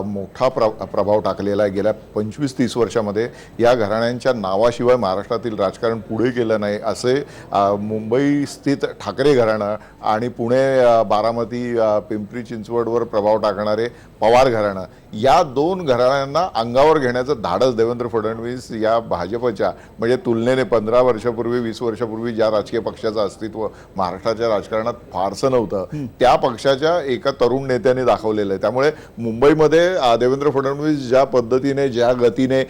मोठा प्रभाव टाकलेला आहे. गेल्या 25-30 वर्षामध्ये या घराण्यांच्या नावाशिवाय महाराष्ट्रातील राजकारण पुढे गेलं नाही असे मुंबई स्थित ठाकरे घराणं आणि पुणे बारामती पिंपरी चिंचवडवर प्रभाव टाकणारे पवार घराणं, या दोन घराण्यांना अंगावर घेण्याचं धाडस देवेंद्र फडणवीस या भाजपच्या, म्हणजे तुलनेने 15 वर्षापूर्वी 20 वर्षापूर्वी ज्या राजकीय पक्षाचं अस्तित्व महाराष्ट्राच्या राजकारणात फारसं नव्हतं, त्या पक्षाच्या एका तरुण नेत्याने दाखवलेलं आहे. त्यामुळे मुंबईमध्ये देवेंद्र फडणवीस ज्या पद्धतीने ज्या गतीने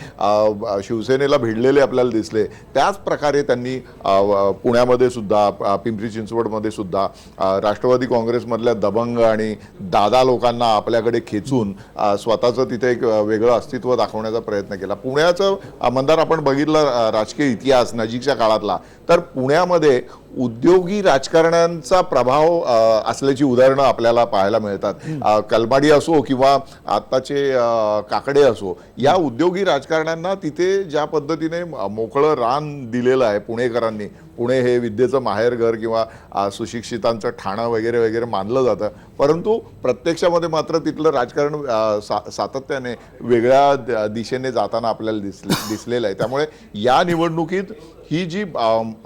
शिवसेनेला भिडलेले आपल्याला दिसले, त्याच प्रकारे त्यांनी पुण्यामध्ये सुद्धा पिंपरी चिंचवडमध्ये सुद्धा राष्ट्रवादी काँग्रेसमधल्या दबंग आणि दादा लोकांना आपल्याकडे खेचून स्वतःचं तिथे एक वेगळं अस्तित्व दाखवण्याचा प्रयत्न केला. पुण्याचं मंदार आपण बघितलं राजकीय इतिहास नजीकच्या काळातला, तर पुण्यामध्ये उद्योगी राजकारण्यांचा प्रभाव असल्याची उदाहरणं आपल्याला पाहायला मिळतात. कलमाडी असो किंवा आत्ताचे काकडे असो, या उद्योगी राजकारण्यांना तिथे ज्या पद्धतीने मोकळं रान दिलेलं आहे पुणेकरांनी, पुणे हे विद्येचं माहेरघर किंवा सुशिक्षितांचं ठाणं वगैरे वगैरे मानलं जातं, परंतु प्रत्यक्षामध्ये मात्र तिथलं राजकारण सातत्याने वेगळ्या दिशेने जाताना आपल्याला दिसलेलं आहे. त्यामुळे या निवडणुकीत ही जी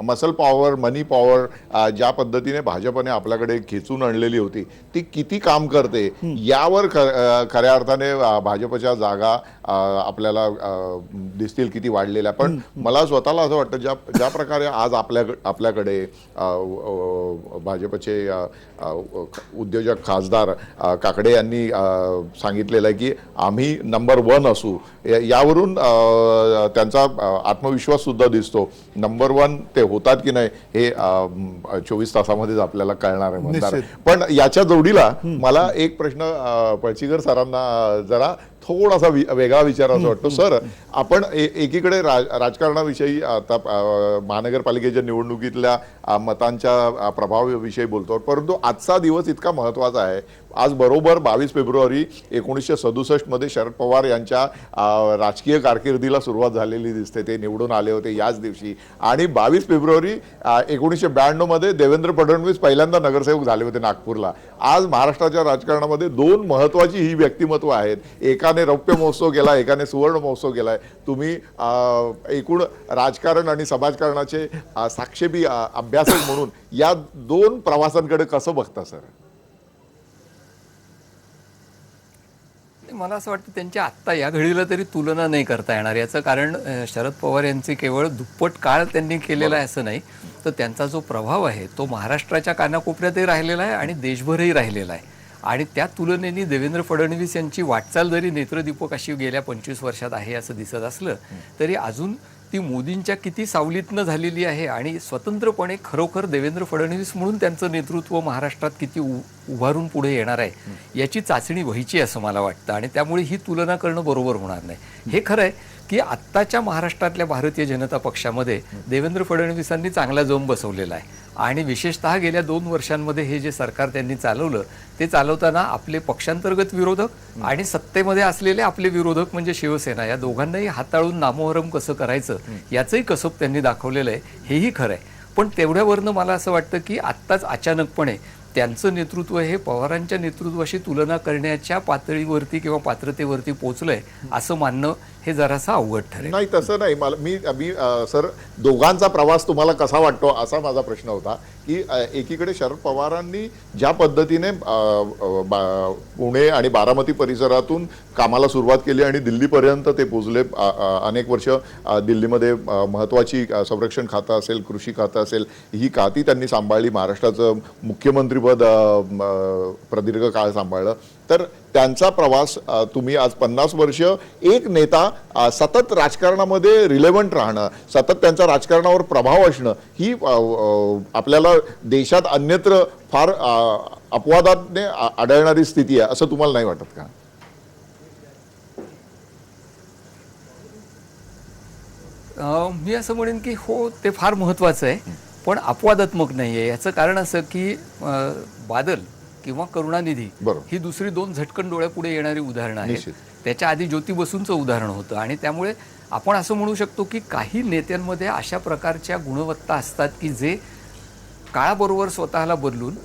मसल पॉवर, मनी पॉवर ज्या पद्धतीने भाजपने आपल्याकडे खेचून आणलेली होती, ती किती काम करते यावर खऱ्या अर्थाने भाजपच्या जागा आपल्याला दिसतील किती वाढलेल्या. पण मला स्वतःला असं वाटतं ज्या प्रकारे आज आपल्याकडे भाजपचे उद्योजक खासदार काकडे यांनी सांगितलेलं आहे की आम्ही नंबर 1 असू, यावरून त्यांचा आत्मविश्वास सुद्धा दिसतो. नंबर 1 ते होतात की नाही हे 24 तासामध्येच आपल्याला कळणार आहे मतदार. पण याच्या जोडीला मला एक प्रश्न पळशीकर सरांना जरा थोडासा वेगळा विचारायचा वाटतो. सर, आपण एकीकडे राजकारणाविषयी आता महानगरपालिकेच्या निवडणुकीतल्या मतांच्या प्रभावाविषयी बोलतो, परंतु आजचा दिवस इतका महत्त्वाचा आहे. आज बरोबर 22 फेब्रुवारी 1967 मध्ये शरद पवार यांच्या राजकीय कारकिर्दीला सुरुवात झालेली दिसते. ते निवडून आले होते याच दिवशी. आणि 22 फेब्रुवारी 1992 मध्ये देवेंद्र फडणवीस पहिल्यांदा नगरसेवक झाले होते नागपूरला. आज महाराष्ट्राच्या राजकारणामध्ये दोन महत्त्वाची ही व्यक्तिमत्व आहेत. एकाने रौप्य महोत्सव केला, एकाने सुवर्ण महोत्सव केलाय. तुम्ही एकूण राजकारण आणि समाजकारणाचे साक्षेपी अभ्यासक म्हणून या दोन प्रवासांकडे कसं बघता सर? मला असं वाटतं त्यांच्या आत्ता या घडीला तरी तुलना नाही करता येणार. याचं कारण शरद पवार यांचे केवळ दुप्पट काळ त्यांनी केलेला आहे असं नाही, तर त्यांचा जो प्रभाव आहे तो महाराष्ट्राच्या कानाकोपऱ्यातही राहिलेला आहे आणि देशभरही राहिलेला आहे. आणि त्या तुलनेने देवेंद्र फडणवीस यांची वाटचाल जरी नेत्रदीपक अशी गेल्या 25 वर्षात आहे असं दिसत असलं तरी अजून ती मोदींच्या किती सावलीतनं झालेली आहे आणि स्वतंत्रपणे खरोखर देवेंद्र फडणवीस म्हणून त्यांचं नेतृत्व महाराष्ट्रात किती उभारून पुढे येणार आहे याची चाचणी व्हायची असं मला वाटतं. आणि त्यामुळे ही तुलना करणं बरोबर होणार नाही. हे खरं आहे की आत्ताच्या महाराष्ट्रातल्या भारतीय जनता पक्षामध्ये देवेंद्र फडणवीसांनी चांगला जोम बसवलेला आहे आणि विशेषतः गेल्या 2 वर्षांमध्ये हे जे सरकार त्यांनी चालवलं ते चालवताना आपले पक्षांतर्गत विरोधक आणि सत्तेमध्ये असलेले आपले विरोधक म्हणजे शिवसेना या दोघांनाही हाताळून नामोहरम कसं करायचं याचंही कसब त्यांनी दाखवलेलं आहे. हेही खरं आहे. पण तेवढ्यावरनं मला असं वाटतं की आत्ताच अचानकपणे त्यांचं नेतृत्व हे पवारांच्या नेतृत्वाशी तुलना करण्याच्या पातळीवरती किंवा पात्रतेवरती पोहोचलंय असं मानणं हे जरासं अवघड ठरेल. नाही, तसं नाही. मी सर दोघांचा प्रवास तुम्हाला कसा वाटतो असा माझा प्रश्न होता की एकीकडे शरद पवारांनी ज्या पद्धतीने पुणे आणि बारामती परिसरातून कामाला सुरुवात केली आणि दिल्लीपर्यंत ते पोचले. अनेक वर्ष दिल्लीमध्ये महत्त्वाची संरक्षण खातं असेल, कृषी खातं असेल, ही खाती त्यांनी सांभाळली. महाराष्ट्राचं मुख्यमंत्रीपद प्रदीर्घ काळ सांभाळलं. तर त्यांचा प्रवास तुम्ही आज 50 वर्ष एक नेता सतत राजकारणामध्ये रिलेव्हंट राहणं, सतत त्यांचा राजकारणावर प्रभाव असणं, ही आपल्याला देशात अन्यत्र फार अपवादाने आढळणारी स्थिती आहे असं तुम्हाला नाही वाटत का? मी असं म्हणेन की हो, ते फार महत्त्वाचं आहे, पण अपवादात्मक नाही आहे. याचं कारण असं की बादल किंवा करुणानिधी बरोबर. ही दुसरी दोन झटकन डोळ्यापुढे येणारी उदाहरणं आहेत. निश्चित. त्याच्या आधी ज्योती बसूंचं उदाहरण होतं आणि त्यामुळे आपण असं म्हणू शकतो की काही नेत्यांमध्ये अशा प्रकारच्या गुणवत्ता असतात की जे काळाबरोबर स्वतःला बदलून,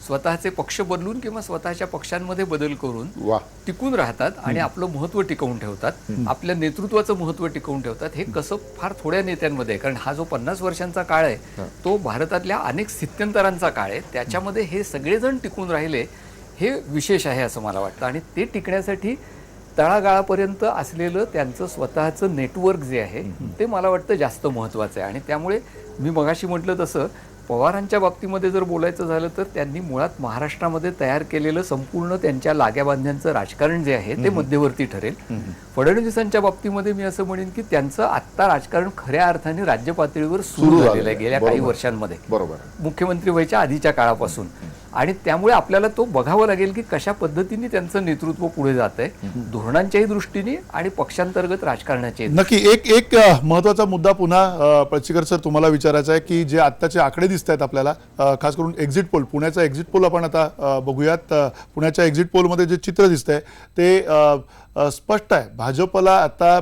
स्वतःचे पक्ष बदलून किंवा स्वतःच्या पक्षांमध्ये बदल करून वा. टिकून राहतात आणि आपलं महत्त्व टिकवून ठेवतात, आपल्या नेतृत्वाचं महत्त्व टिकवून ठेवतात. हे कसं फार थोड्या नेत्यांमध्ये आहे, कारण हा जो 50 वर्षांचा काळ आहे तो भारतातल्या अनेक स्थित्यंतरांचा काळ आहे. त्याच्यामध्ये हे सगळेजण टिकून राहिले हे विशेष आहे असं मला वाटतं. आणि ते टिकण्यासाठी तळागाळापर्यंत असलेलं त्यांचं स्वतःचं नेटवर्क जे आहे ते मला वाटतं जास्त महत्त्वाचं आहे. आणि त्यामुळे मी मगाशी म्हटलं तसं पवारांच्या बाबतीमध्ये जर बोलायचं झालं तर त्यांनी मुळात महाराष्ट्रामध्ये तयार केलेलं संपूर्ण त्यांच्या लाग्याबांध्यांचं राजकारण जे आहे ते मध्यवर्ती ठरेल. फडणवीसांच्या बाबतीमध्ये मी असं म्हणेन की त्यांचं आत्ता राजकारण खऱ्या अर्थाने राज्य पातळीवर सुरू झालेलं आहे गेल्या काही वर्षांमध्ये, बरोबर. मुख्यमंत्री व्हायच्या आधीच्या काळापासून. आणि त्यामुळे आपल्याला तो बघावं लागेल की कशा पद्धतीने त्यांचं नेतृत्व पुढे जात आहे, धोरणांच्याही दृष्टीने आणि पक्षांतर्गत राजकारणाचे. नक्की एक महत्वाचा मुद्दा पुन्हा पळशीकर सर तुम्हाला विचारायचा आहे की जे आत्ताचे आकडे दिसत आहेत आपल्याला, खास करून एक्झिट पोल, पुण्याचा एक्झिट पोल आपण आता बघूयात. पुण्याच्या एक्झिट पोलमध्ये जे चित्र दिसतंय ते स्पष्ट आहे. भाजपला आता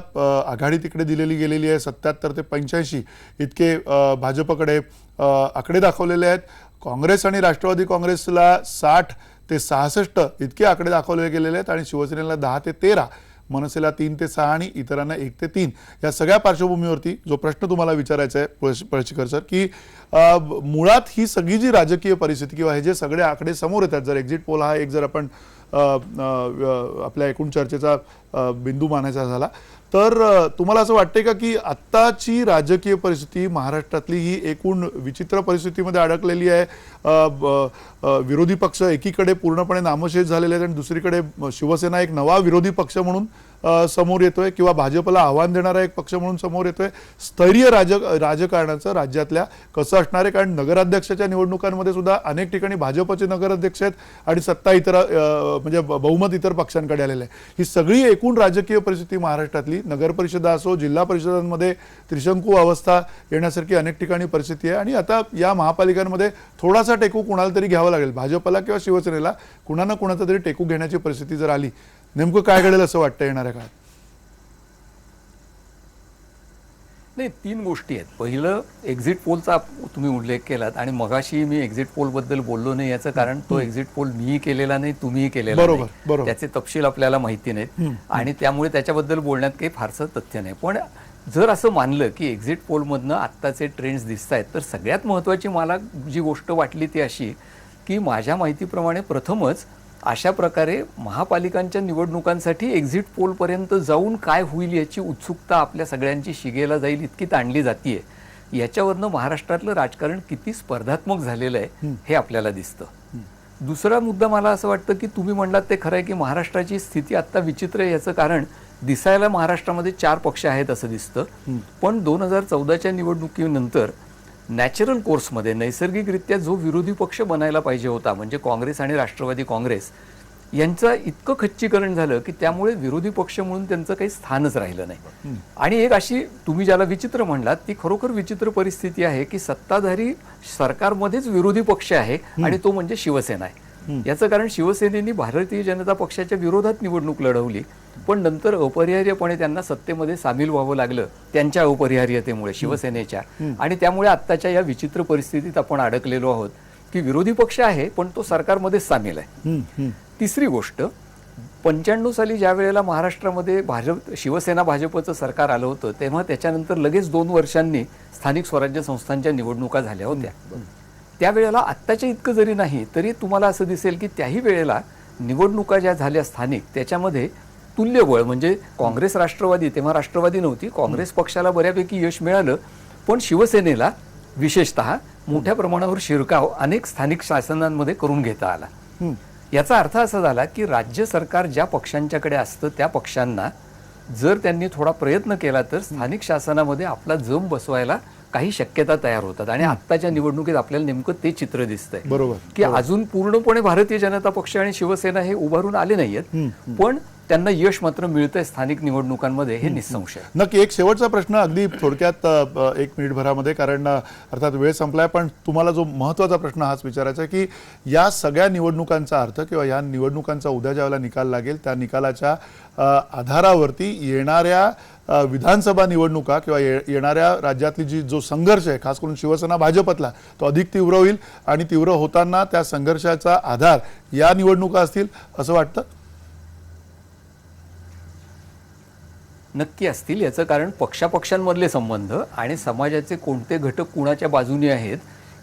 आघाडी तिकडे दिलेली गेलेली आहे. 77 ते 85 इतके भाजपकडे आकडे दाखवलेले आहेत. काँग्रेस आणि राष्ट्रवादी काँग्रेसला 60 ते 66 इतके आकडे दाखवले गेलेले आहेत आणि शिवसेनेला 10 ते 13, मनसेला 3 ते 6 आणि इतरांना 1 ते 3. या सगळ्या पार्श्वभूमीवरती जो प्रश्न तुम्हाला विचारायचा आहे पळशीकर सर की मुळात ही सगळी जी राजकीय परिस्थिती किंवा हे जे सगळे आकडे समोर येतात, जर एक्झिट पोल हा एक जर आपण आपल्या एकूण चर्चेचा बिंदू मानायचा झाला तर तुम्हाला असं वाटतंय का की आत्ताची राजकीय परिस्थिती महाराष्ट्रातली ही एकूण विचित्र परिस्थितीमध्ये अडकलेली आहे? विरोधी पक्ष एकीकडे पूर्णपणे नामशेष झालेले आहेत आणि दुसरीकडे शिवसेना एक नवा विरोधी पक्ष म्हणून समोर येतोय किंवा भाजपला आव्हान देणारा एक पक्ष म्हणून समोर येतोय. स्थैर्य राजकारणाचं राज्यातल्या कसं असणार आहे? कारण नगराध्यक्षाच्या निवडणुकांमध्ये सुद्धा अनेक ठिकाणी भाजपचे नगराध्यक्ष आहेत आणि सत्ता इतर म्हणजे बहुमत इतर पक्षांकडे आलेलं आहे. ही सगळी एकूण राजकीय परिस्थिती महाराष्ट्रातली नगर परिषदा असो, जिल्हा परिषदांमध्ये त्रिशंकू अवस्था येण्यासारखी अनेक ठिकाणी परिस्थिती आहे. आणि आता या महापालिकांमध्ये थोडासा टेकू कुणाला तरी घ्यावा लागेल, भाजपला किंवा शिवसेनेला कुणा ना कुणाचा तरी टेकू घेण्याची परिस्थिती जर आली, नेमकं काय घडेल असं वाटतं येणाऱ्या काळात? नाही, 3 गोष्टी आहेत. पहिलं, एक्झिट पोलचा तुम्ही उल्लेख केलात आणि मगाशी मी एक्झिट पोल बद्दल बोललो नाही याचं कारण तो एक्झिट पोल मीही केलेला नाही, तुम्हीही केलेला नाही. बरोबर. त्याचे तपशील आपल्याला माहिती नाहीत आणि त्यामुळे त्याच्याबद्दल बोलण्यात काही फारसं तथ्य नाही. पण जर असं मानलं की एक्झिट पोलमधनं आत्ताचे ट्रेंड्स दिसत आहेत तर सगळ्यात महत्त्वाची मला जी गोष्ट वाटली ती अशी की माझ्या माहितीप्रमाणे प्रथमच अशा प्रकारे महापालिकांच्या निवडणुकांसाठी एक्झिट पोलपर्यंत जाऊन काय होईल याची उत्सुकता आपल्या सगळ्यांची शिगेला जाईल इतकी ताणली जातीये. याच्यावरनं महाराष्ट्रातलं राजकारण किती स्पर्धात्मक झालेलं आहे हे आपल्याला दिसतं. दुसरा मुद्दा मला असं वाटतं की तुम्ही म्हणलात ते खरं आहे की महाराष्ट्राची स्थिती आत्ता विचित्र आहे. याचं कारण दिसायला महाराष्ट्रामध्ये 4 पक्ष आहेत असं दिसतं, पण 2014च्या निवडणुकीनंतर नॅचरल कोर्समध्ये नैसर्गिकरित्या जो विरोधी पक्ष बनायला पाहिजे होता म्हणजे काँग्रेस आणि राष्ट्रवादी काँग्रेस यांचं इतकं खच्चीकरण झालं की त्यामुळे विरोधी पक्ष म्हणून त्यांचं काही स्थानच राहिलं नाही. आणि एक अशी तुम्ही ज्याला विचित्र म्हणलात ती खरोखर विचित्र परिस्थिती आहे की सत्ताधारी सरकारमध्येच विरोधी पक्ष आहे आणि तो म्हणजे शिवसेना आहे. याचं कारण शिवसेनेने भारतीय जनता पक्षाच्या विरोधात निवडणूक लढवली पण नंतर अपरिहार्यपणे त्यांना सत्तेमध्ये सामील व्हावं लागलं त्यांच्या अपरिहार्यतेमुळे शिवसेनेच्या. आणि त्यामुळे आत्ताच्या या विचित्र परिस्थितीत आपण अडकलेलो आहोत की विरोधी पक्ष आहे पण तो सरकारमध्येच सामील आहे. तिसरी गोष्ट, 95 साली ज्या वेळेला महाराष्ट्रामध्ये शिवसेना भाजपचं सरकार आलं होतं तेव्हा त्याच्यानंतर लगेच 2 वर्षांनी स्थानिक स्वराज्य संस्थांच्या निवडणुका झाल्या होत्या. त्यावेळेला आत्ताच्या इतकं जरी नाही तरी तुम्हाला असं दिसेल की त्याही वेळेला निवडणुका ज्या झाल्या स्थानिक त्याच्यामध्ये तुल्यबळ म्हणजे काँग्रेस राष्ट्रवादी, तेव्हा राष्ट्रवादी नव्हती, काँग्रेस पक्षाला बऱ्यापैकी यश मिळालं पण शिवसेनेला विशेषतः मोठ्या प्रमाणावर शिरकाव अनेक स्थानिक शासनांमध्ये करून घेता आला. याचा अर्थ असा झाला की राज्य सरकार ज्या पक्षांच्याकडे असतं त्या पक्षांना जर त्यांनी थोडा प्रयत्न केला तर स्थानिक शासनामध्ये आपला जम बसवायला काही शक्यता तयार होतात. आणि आत्ताच्या निवडणुकीत आपल्याला नेमकं ते चित्र दिसतंय. बरोबर. की अजून पूर्णपणे भारतीय जनता पक्ष आणि शिवसेना हे उभारून आले नाहीयेत पण त्यांना यश मात्र मिळतंय स्थानिक निवडणुकांमध्ये, हे निसंशय आहे. नक्की. एक शेवटचा प्रश्न अगदी थोडक्यात 1 मिनिटभरामध्ये, कारण अर्थात वेळ संपलाय, पण तुम्हाला जो महत्त्वाचा प्रश्न हाच विचारायचा आहे की या सगळ्या निवडणुकांचा अर्थ किंवा या निवडणुकांचा उद्या ज्यावेळेला निकाल लागेल त्या निकालाच्या आधारावरती येणाऱ्या विधानसभा निवडणुका किंवा येणाऱ्या राज्यातली जो संघर्ष आहे, खास करून शिवसेना भाजपतला, तो अधिक तीव्र होईल आणि तीव्र होताना त्या संघर्षाचा आधार या निवडणुका असतील असं वाटतं? नक्की असतील. याचं कारण पक्षापक्षांमधले संबंध आणि समाजाचे कोणते घटक कुणाच्या बाजूने आहेत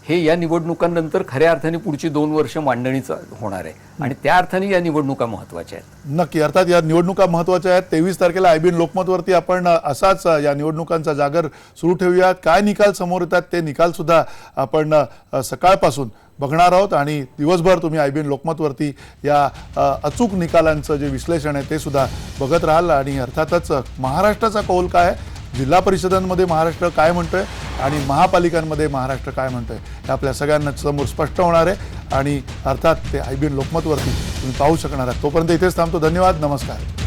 हे या निवडणुकांनंतर खऱ्या अर्थाने पुढची 2 वर्ष मांडणीचं होणार आहे आणि त्या अर्थाने या निवडणुका महत्त्वाच्या आहेत. नक्की. अर्थात या निवडणुका महत्त्वाच्या आहेत. 23 तारखेला आयबीएन लोकमतवरती आपण असाच या निवडणुकांचा जागर सुरू ठेवूयात. काय निकाल समोर येतात ते निकालसुद्धा आपण सकाळपासून बघणार आहोत आणि दिवसभर तुम्ही आयबीएन लोकमतवरती या अचूक निकालांचं जे विश्लेषण आहे ते सुद्धा बघत राहाल. आणि अर्थातच महाराष्ट्राचा कौल काय आहे, जिल्हा परिषदांमध्ये महाराष्ट्र काय म्हणतोय आणि महापालिकांमध्ये महाराष्ट्र काय म्हणतोय हे आपल्या सगळ्यांना समोर स्पष्ट होणार आहे आणि अर्थात ते आयबीएन लोकमतवरती तुम्ही पाहू शकणार आहात. तोपर्यंत इथेच थांबतो. धन्यवाद. नमस्कार.